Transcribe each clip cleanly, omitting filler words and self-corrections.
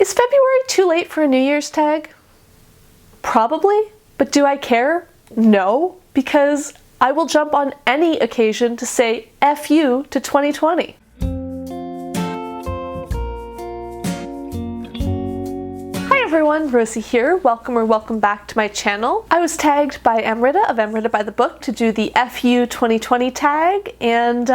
Is February too late for a New Year's tag? Probably, but do I care? No, because I will jump on any occasion to say F you to 2020. Hi everyone, Rosie here. Welcome back to my channel. I was tagged by Amrita of Amrita by the Book to do the FU 2020 tag, and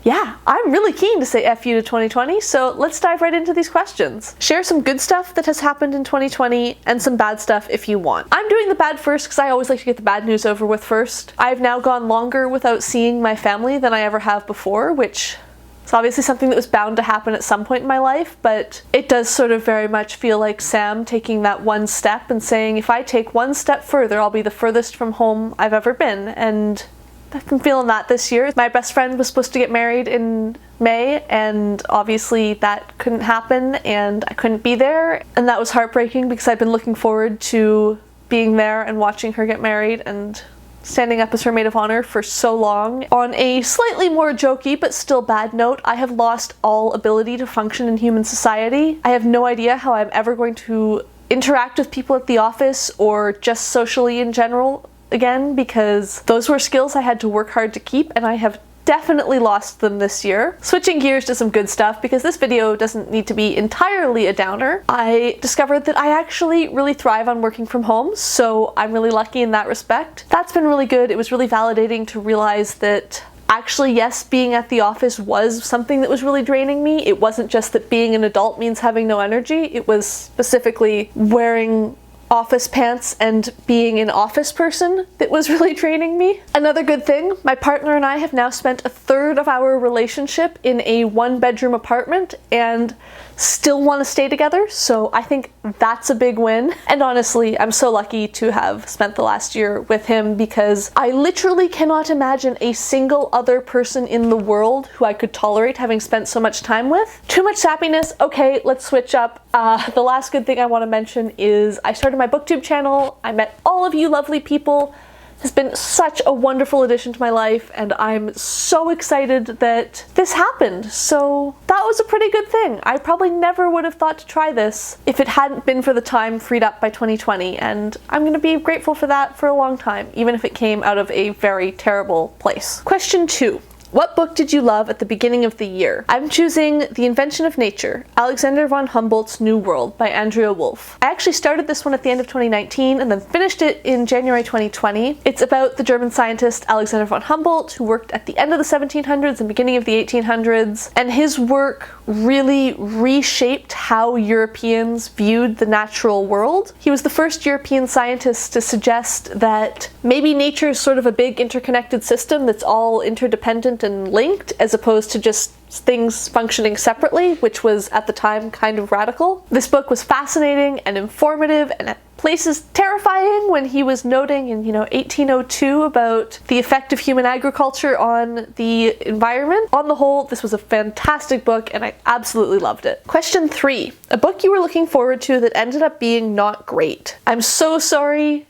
yeah, I'm really keen to say FU to 2020, so let's dive right into these questions. Share some good stuff that has happened in 2020 and some bad stuff if you want. I'm doing the bad first because I always like to get the bad news over with first. I've now gone longer without seeing my family than I ever have before, which is obviously something that was bound to happen at some point in my life, but it does sort of very much feel like Sam taking that one step and saying, if I take one step further, I'll be the furthest from home I've ever been, and I've been feeling that this year. My best friend was supposed to get married in May, and obviously that couldn't happen and I couldn't be there, and that was heartbreaking because I've been looking forward to being there and watching her get married and standing up as her maid of honor for so long. On a slightly more jokey but still bad note, I have lost all ability to function in human society. I have no idea how I'm ever going to interact with people at the office or just socially in general again, because those were skills I had to work hard to keep, and I have definitely lost them this year. Switching gears to some good stuff, because this video doesn't need to be entirely a downer. I discovered that I actually really thrive on working from home, so I'm really lucky in that respect. That's been really good. It was really validating to realize that actually, yes, being at the office was something that was really draining me. It wasn't just that being an adult means having no energy. It was specifically wearing office pants and being an office person that was really draining me. Another good thing, my partner and I have now spent a third of our relationship in a one-bedroom apartment and still want to stay together, so I think that's a big win. And honestly, I'm so lucky to have spent the last year with him, because I literally cannot imagine a single other person in the world who I could tolerate having spent so much time with. Too much sappiness. Okay, let's switch up. The last good thing I want to mention is I started my Booktube channel. I met all of you lovely people. Has been such a wonderful addition to my life, and I'm so excited that this happened. So that was a pretty good thing. I probably never would have thought to try this if it hadn't been for the time freed up by 2020, and I'm gonna be grateful for that for a long time, even if it came out of a very terrible place. Question 2. What book did you love at the beginning of the year? I'm choosing The Invention of Nature, Alexander von Humboldt's New World by Andrea Wulf. I actually started this one at the end of 2019 and then finished it in January 2020. It's about the German scientist Alexander von Humboldt, who worked at the end of the 1700s and beginning of the 1800s, and his work really reshaped how Europeans viewed the natural world. He was the first European scientist to suggest that maybe nature is sort of a big interconnected system that's all interdependent and linked, as opposed to just things functioning separately, which was at the time kind of radical. This book was fascinating and informative, and at places terrifying, when he was noting in 1802 about the effect of human agriculture on the environment. On the whole, this was a fantastic book and I absolutely loved it. Question 3. A book you were looking forward to that ended up being not great. I'm so sorry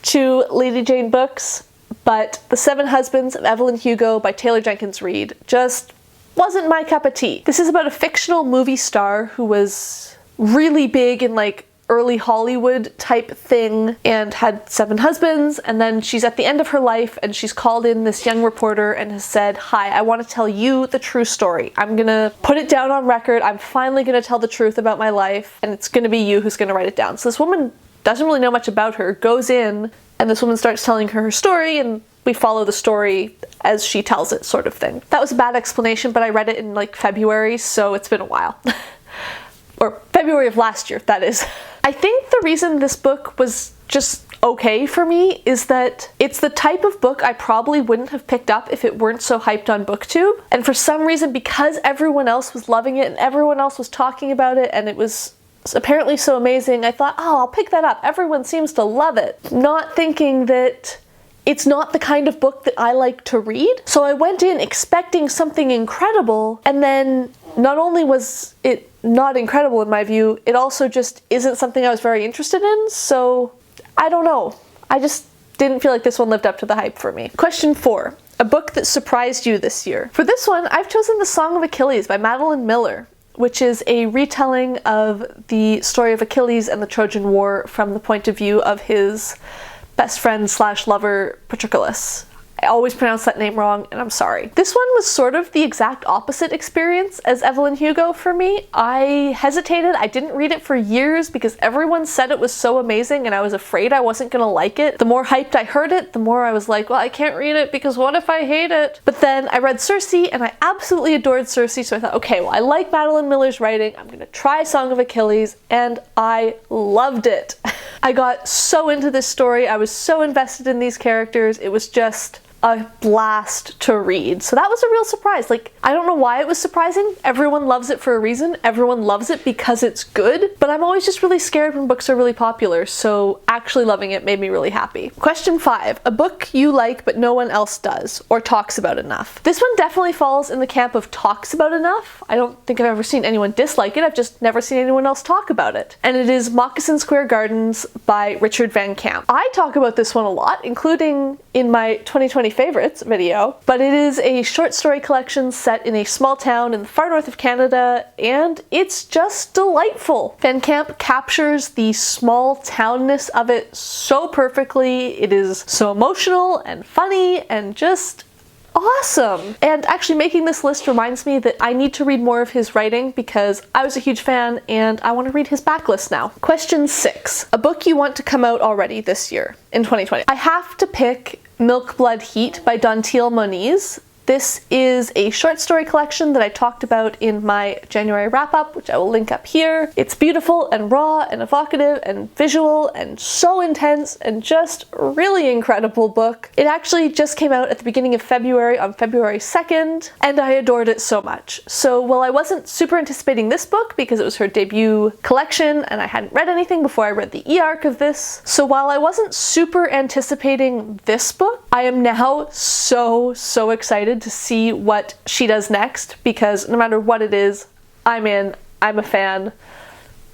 to Lady Jane books, but The Seven Husbands of Evelyn Hugo by Taylor Jenkins Reid just wasn't my cup of tea. This is about a fictional movie star who was really big in like early Hollywood type thing and had 7 husbands, and then she's at the end of her life and she's called in this young reporter and has said, "Hi, I want to tell you the true story. I'm gonna put it down on record. I'm finally gonna tell the truth about my life, and it's gonna be you who's gonna write it down." So this woman doesn't really know much about her, goes in, and this woman starts telling her story, and we follow the story as she tells it, sort of thing. That was a bad explanation, but I read it in like February, so it's been a while. Or February of last year, that is. I think the reason this book was just okay for me is that it's the type of book I probably wouldn't have picked up if it weren't so hyped on Booktube. And for some reason, because everyone else was loving it and everyone else was talking about it and it was apparently so amazing, I thought, oh, I'll pick that up. Everyone seems to love it. Not thinking that it's not the kind of book that I like to read. So I went in expecting something incredible, and then not only was it not incredible in my view, it also just isn't something I was very interested in, so I don't know. I just didn't feel like this one lived up to the hype for me. Question 4. A book that surprised you this year. For this one, I've chosen The Song of Achilles by Madeline Miller. which is a retelling of the story of Achilles and the Trojan War from the point of view of his best friend slash lover, Patroclus. I always pronounce that name wrong, and I'm sorry. This one was sort of the exact opposite experience as Evelyn Hugo for me. I hesitated. I didn't read it for years because everyone said it was so amazing and I was afraid I wasn't gonna like it. The more hyped I heard it, the more I was like, well, I can't read it because what if I hate it? But then I read Circe and I absolutely adored Circe, so I thought, okay, well, I like Madeline Miller's writing. I'm gonna try Song of Achilles, and I loved it. I got so into this story. I was so invested in these characters. It was just a blast to read. So that was a real surprise. Like, I don't know why it was surprising. Everyone loves it for a reason. Everyone loves it because it's good, but I'm always just really scared when books are really popular, so actually loving it made me really happy. Question 5. A book you like but no one else does, or talks about enough. This one definitely falls in the camp of talks about enough. I don't think I've ever seen anyone dislike it, I've just never seen anyone else talk about it. And it is Moccasin Square Gardens by Richard Van Camp. I talk about this one a lot, including in my 2020 favorites video, but it is a short story collection set in a small town in the far north of Canada, and it's just delightful. Van Camp captures the small townness of it so perfectly. It is so emotional and funny and just awesome. And actually making this list reminds me that I need to read more of his writing because I was a huge fan and I want to read his backlist now. Question 6. A book you want to come out already this year in 2020. I have to pick Milk Blood Heat by Dantiel Moniz. This is a short story collection that I talked about in my January wrap-up, which I will link up here. It's beautiful and raw and evocative and visual and so intense and just really incredible book. It actually just came out at the beginning of February on February 2nd, and I adored it so much. So while I wasn't super anticipating this book because it was her debut collection and I hadn't read anything before I read the e-arc of this, so while I wasn't super anticipating this book, I am now so excited to see what she does next, because no matter what it is, I'm in, I'm a fan.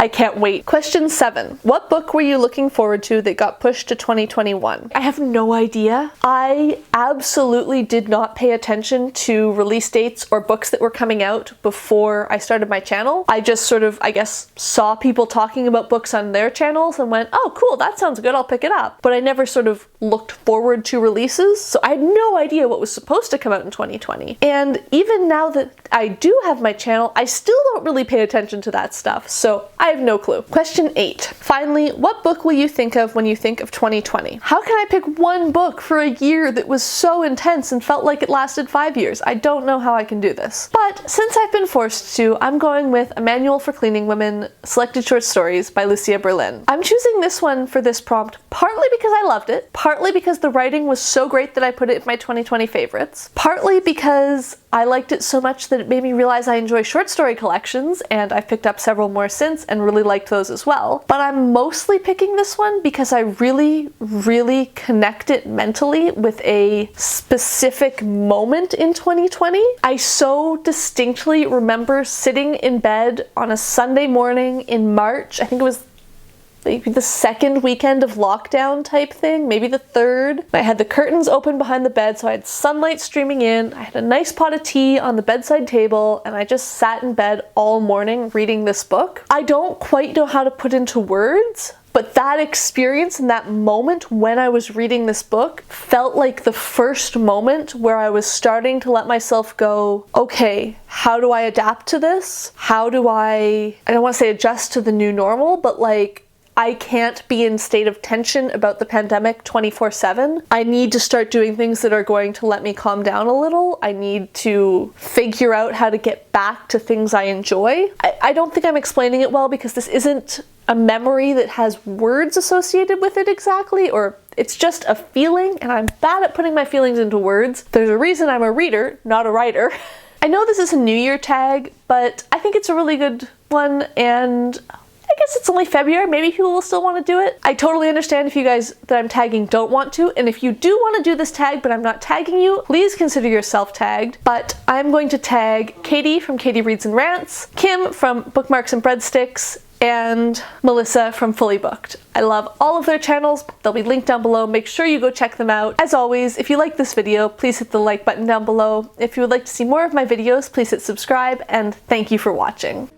I can't wait. Question 7. What book were you looking forward to that got pushed to 2021? I have no idea. I absolutely did not pay attention to release dates or books that were coming out before I started my channel. I just sort of, I guess, saw people talking about books on their channels and went, oh cool, that sounds good, I'll pick it up. But I never sort of looked forward to releases, so I had no idea what was supposed to come out in 2020. And even now that I do have my channel, I still don't really pay attention to that stuff, so I have no clue. Question 8. Finally, what book will you think of when you think of 2020? How can I pick one book for a year that was so intense and felt like it lasted 5 years? I don't know how I can do this. But since I've been forced to, I'm going with A Manual for Cleaning Women, Selected Short Stories by Lucia Berlin. I'm choosing this one for this prompt partly because I loved it, partly because the writing was so great that I put it in my 2020 favorites, partly because I liked it so much that it made me realize I enjoy short story collections, and I've picked up several more since and really liked those as well. But I'm mostly picking this one because I really connect it mentally with a specific moment in 2020. I so distinctly remember sitting in bed on a Sunday morning in March. I think it was maybe the second weekend of lockdown type thing, maybe the third. I had the curtains open behind the bed so I had sunlight streaming in. I had a nice pot of tea on the bedside table and I just sat in bed all morning reading this book. I don't quite know how to put into words, but that experience and that moment when I was reading this book felt like the first moment where I was starting to let myself go, okay, how do I adapt to this? How do I don't want to say adjust to the new normal, but like, I can't be in state of tension about the pandemic 24/7. I need to start doing things that are going to let me calm down a little. I need to figure out how to get back to things I enjoy. I don't think I'm explaining it well because this isn't a memory that has words associated with it exactly, or it's just a feeling, and I'm bad at putting my feelings into words. There's a reason I'm a reader, not a writer. I know this is a New Year tag, but I think it's a really good one, and I guess it's only February, maybe people will still want to do it. I totally understand if you guys that I'm tagging don't want to, and if you do want to do this tag but I'm not tagging you, please consider yourself tagged. But I'm going to tag Katie from Katie Reads and Rants, Kim from Bookmarks and Breadsticks, and Melissa from Fully Booked. I love all of their channels. They'll be linked down below. Make sure you go check them out. As always, if you like this video, please hit the like button down below. If you would like to see more of my videos, please hit subscribe, and thank you for watching.